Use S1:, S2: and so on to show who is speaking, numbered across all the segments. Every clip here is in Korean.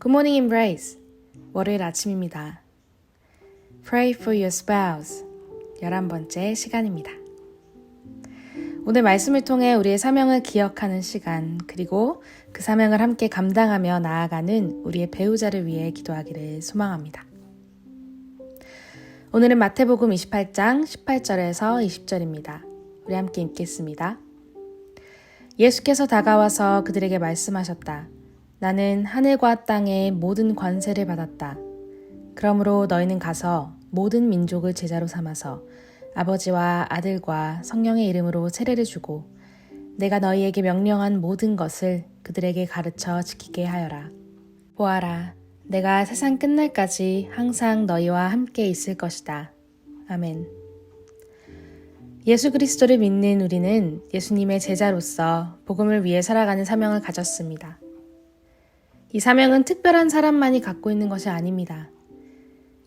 S1: Good morning, Embrace. 월요일 아침입니다. Pray for your spouse. 11번째 시간입니다. 오늘 말씀을 통해 우리의 사명을 기억하는 시간, 그리고 그 사명을 함께 감당하며 나아가는 우리의 배우자를 위해 기도하기를 소망합니다. 오늘은 마태복음 28장 18절에서 20절입니다. 우리 함께 읽겠습니다. 예수께서 다가와서 그들에게 말씀하셨다. 나는 하늘과 땅의 모든 관세를 받았다. 그러므로 너희는 가서 모든 민족을 제자로 삼아서 아버지와 아들과 성령의 이름으로 세례를 주고 내가 너희에게 명령한 모든 것을 그들에게 가르쳐 지키게 하여라. 보아라, 내가 세상 끝날까지 항상 너희와 함께 있을 것이다. 아멘. 예수 그리스도를 믿는 우리는 예수님의 제자로서 복음을 위해 살아가는 사명을 가졌습니다. 이 사명은 특별한 사람만이 갖고 있는 것이 아닙니다.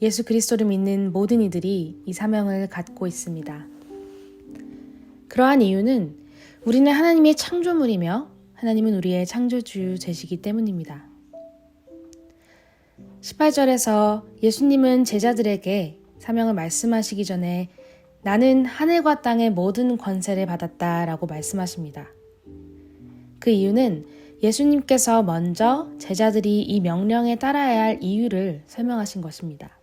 S1: 예수 그리스도를 믿는 모든 이들이 이 사명을 갖고 있습니다. 그러한 이유는 우리는 하나님의 창조물이며 하나님은 우리의 창조주이시기 때문입니다. 18절에서 예수님은 제자들에게 사명을 말씀하시기 전에 나는 하늘과 땅의 모든 권세를 받았다 라고 말씀하십니다. 그 이유는 예수님께서 먼저 제자들이 이 명령에 따라야 할 이유를 설명하신 것입니다.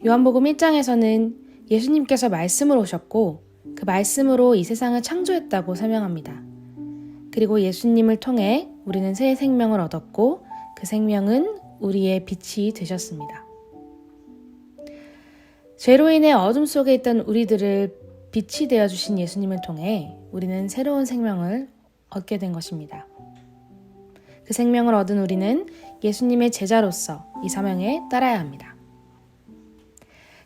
S1: 요한복음 1장에서는 예수님께서 말씀으로 오셨고 그 말씀으로 이 세상을 창조했다고 설명합니다. 그리고 예수님을 통해 우리는 새 생명을 얻었고 그 생명은 우리의 빛이 되셨습니다. 죄로 인해 어둠 속에 있던 우리들을 빛이 되어주신 예수님을 통해 우리는 새로운 생명을 얻게 된 것입니다. 그 생명을 얻은 우리는 예수님의 제자로서 이 사명에 따라야 합니다.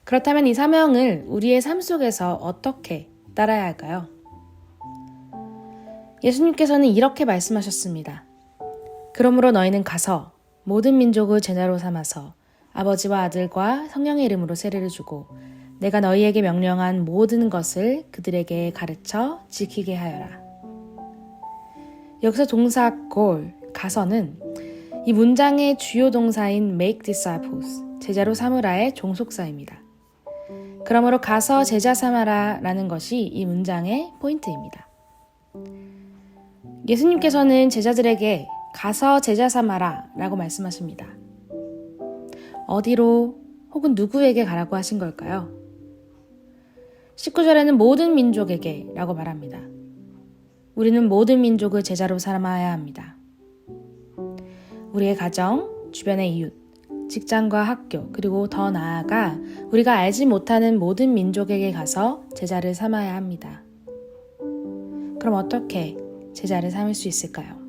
S1: 그렇다면 이 사명을 우리의 삶 속에서 어떻게 따라야 할까요? 예수님께서는 이렇게 말씀하셨습니다. 그러므로 너희는 가서 모든 민족을 제자로 삼아서 아버지와 아들과 성령의 이름으로 세례를 주고 내가 너희에게 명령한 모든 것을 그들에게 가르쳐 지키게 하여라. 여기서 동사 goal, 가서는 이 문장의 주요 동사인 make disciples, 제자로 삼으라의 종속사입니다. 그러므로 가서 제자 삼아라 라는 것이 이 문장의 포인트입니다. 예수님께서는 제자들에게 가서 제자 삼아라 라고 말씀하십니다. 어디로 혹은 누구에게 가라고 하신 걸까요? 19절에는 모든 민족에게 라고 말합니다. 우리는 모든 민족을 제자로 삼아야 합니다. 우리의 가정, 주변의 이웃, 직장과 학교, 그리고 더 나아가 우리가 알지 못하는 모든 민족에게 가서 제자를 삼아야 합니다. 그럼 어떻게 제자를 삼을 수 있을까요?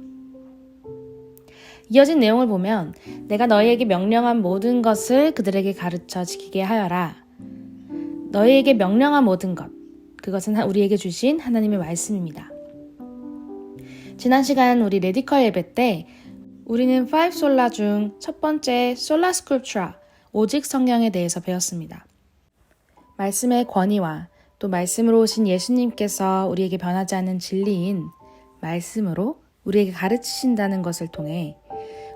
S1: 이어진 내용을 보면 내가 너희에게 명령한 모든 것을 그들에게 가르쳐 지키게 하여라. 너희에게 명령한 모든 것, 그것은 우리에게 주신 하나님의 말씀입니다. 지난 시간 우리 레디컬 예배 때 우리는 5 솔라 중 첫 번째 솔라 스크립처라, 오직 성경에 대해서 배웠습니다. 말씀의 권위와 또 말씀으로 오신 예수님께서 우리에게 변하지 않는 진리인 말씀으로 우리에게 가르치신다는 것을 통해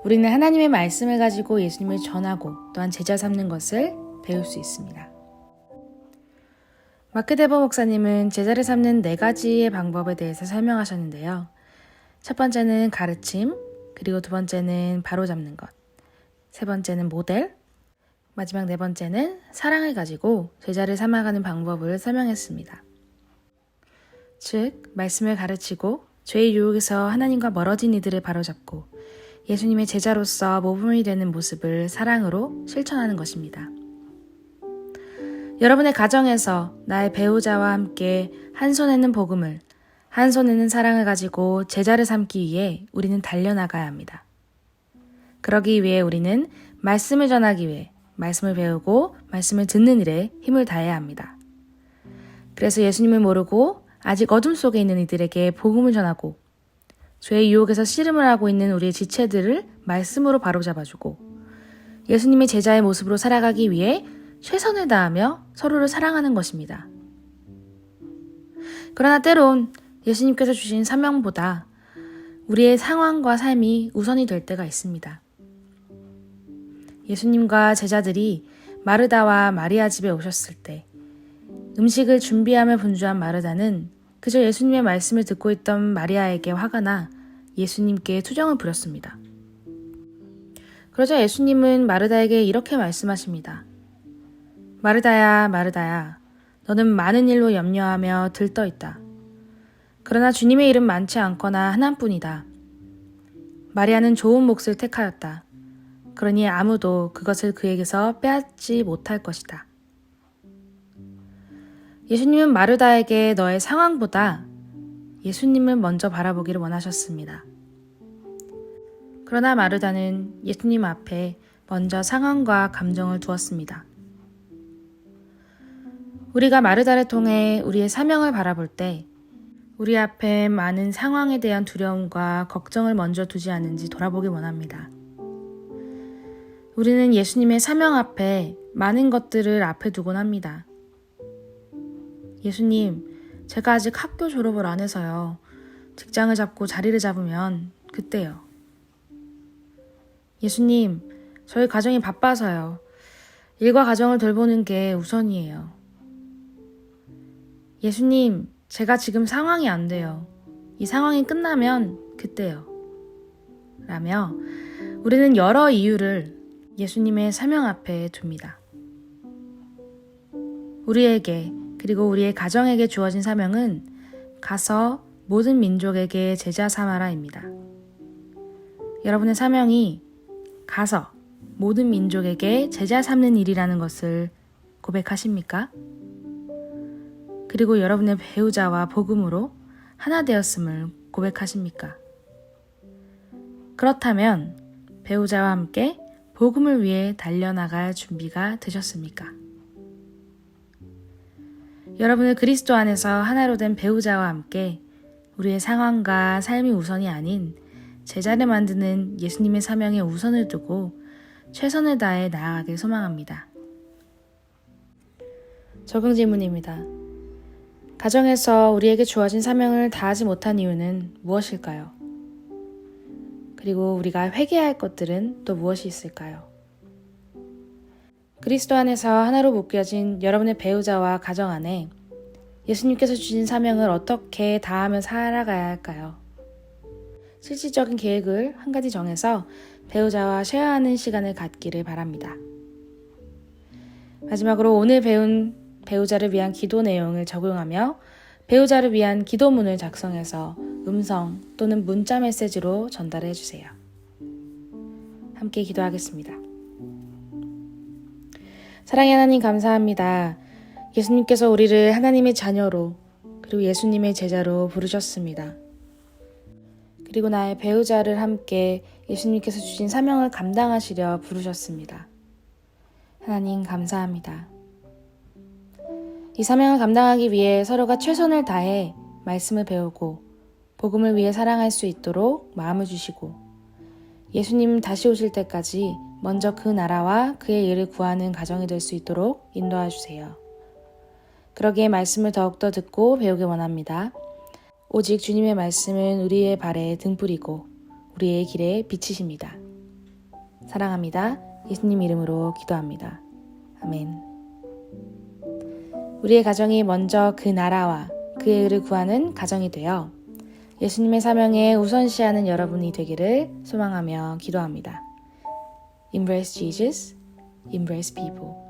S1: 우리는 하나님의 말씀을 가지고 예수님을 전하고 또한 제자 삼는 것을 배울 수 있습니다. 마크 데버 목사님은 제자를 삼는 4가지의 방법에 대해서 설명하셨는데요. 첫 번째는 가르침, 그리고 두 번째는 바로잡는 것, 세 번째는 모델, 마지막 4번째는 사랑을 가지고 제자를 삼아가는 방법을 설명했습니다. 즉, 말씀을 가르치고 죄의 유혹에서 하나님과 멀어진 이들을 바로잡고 예수님의 제자로서 모범이 되는 모습을 사랑으로 실천하는 것입니다. 여러분의 가정에서 나의 배우자와 함께 한 손에는 복음을, 한 손에는 사랑을 가지고 제자를 삼기 위해 우리는 달려나가야 합니다. 그러기 위해 우리는 말씀을 전하기 위해 말씀을 배우고 말씀을 듣는 일에 힘을 다해야 합니다. 그래서 예수님을 모르고 아직 어둠 속에 있는 이들에게 복음을 전하고 죄의 유혹에서 씨름을 하고 있는 우리의 지체들을 말씀으로 바로잡아주고 예수님의 제자의 모습으로 살아가기 위해 최선을 다하며 서로를 사랑하는 것입니다. 그러나 때론 예수님께서 주신 사명보다 우리의 상황과 삶이 우선이 될 때가 있습니다. 예수님과 제자들이 마르다와 마리아 집에 오셨을 때 음식을 준비함을 분주한 마르다는 그저 예수님의 말씀을 듣고 있던 마리아에게 화가 나 예수님께 투정을 부렸습니다. 그러자 예수님은 마르다에게 이렇게 말씀하십니다. 마르다야, 마르다야, 너는 많은 일로 염려하며 들떠 있다. 그러나 주님의 일은 많지 않거나 하나뿐이다. 마리아는 좋은 몫을 택하였다. 그러니 아무도 그것을 그에게서 빼앗지 못할 것이다. 예수님은 마르다에게 너의 상황보다 예수님을 먼저 바라보기를 원하셨습니다. 그러나 마르다는 예수님 앞에 먼저 상황과 감정을 두었습니다. 우리가 마르다를 통해 우리의 사명을 바라볼 때 우리 앞에 많은 상황에 대한 두려움과 걱정을 먼저 두지 않는지 돌아보기 원합니다. 우리는 예수님의 사명 앞에 많은 것들을 앞에 두곤 합니다. 예수님, 제가 아직 학교 졸업을 안 해서요. 직장을 잡고 자리를 잡으면 그때요. 예수님, 저희 가정이 바빠서요. 일과 가정을 돌보는 게 우선이에요. 예수님, 제가 지금 상황이 안 돼요. 이 상황이 끝나면 그때요. 라며 우리는 여러 이유를 예수님의 사명 앞에 둡니다. 우리에게 그리고 우리의 가정에게 주어진 사명은 가서 모든 민족에게 제자 삼아라입니다. 여러분의 사명이 가서 모든 민족에게 제자 삼는 일이라는 것을 고백하십니까? 그리고 여러분의 배우자와 복음으로 하나 되었음을 고백하십니까? 그렇다면 배우자와 함께 복음을 위해 달려나갈 준비가 되셨습니까? 여러분은 그리스도 안에서 하나로 된 배우자와 함께 우리의 상황과 삶이 우선이 아닌 제자를 만드는 예수님의 사명에 우선을 두고 최선을 다해 나아가길 소망합니다. 적용 질문입니다. 가정에서 우리에게 주어진 사명을 다하지 못한 이유는 무엇일까요? 그리고 우리가 회개할 것들은 또 무엇이 있을까요? 그리스도 안에서 하나로 묶여진 여러분의 배우자와 가정 안에 예수님께서 주신 사명을 어떻게 다하며 살아가야 할까요? 실질적인 계획을 한 가지 정해서 배우자와 쉐어하는 시간을 갖기를 바랍니다. 마지막으로 오늘 배운 배우자를 위한 기도 내용을 적용하며 배우자를 위한 기도문을 작성해서 음성 또는 문자 메시지로 전달해 주세요. 함께 기도하겠습니다. 사랑의 하나님 감사합니다. 예수님께서 우리를 하나님의 자녀로 그리고 예수님의 제자로 부르셨습니다. 그리고 나의 배우자를 함께 예수님께서 주신 사명을 감당하시려 부르셨습니다. 하나님 감사합니다. 이 사명을 감당하기 위해 서로가 최선을 다해 말씀을 배우고 복음을 위해 사랑할 수 있도록 마음을 주시고 예수님 다시 오실 때까지 먼저 그 나라와 그의 일을 구하는 가정이 될 수 있도록 인도해 주세요. 그러기에 말씀을 더욱더 듣고 배우기 원합니다. 오직 주님의 말씀은 우리의 발에 등불이고 우리의 길에 빛이십니다. 사랑합니다. 예수님 이름으로 기도합니다. 아멘. 우리의 가정이 먼저 그 나라와 그의 의를 구하는 가정이 되어 예수님의 사명에 우선시하는 여러분이 되기를 소망하며 기도합니다. Embrace Jesus, embrace people.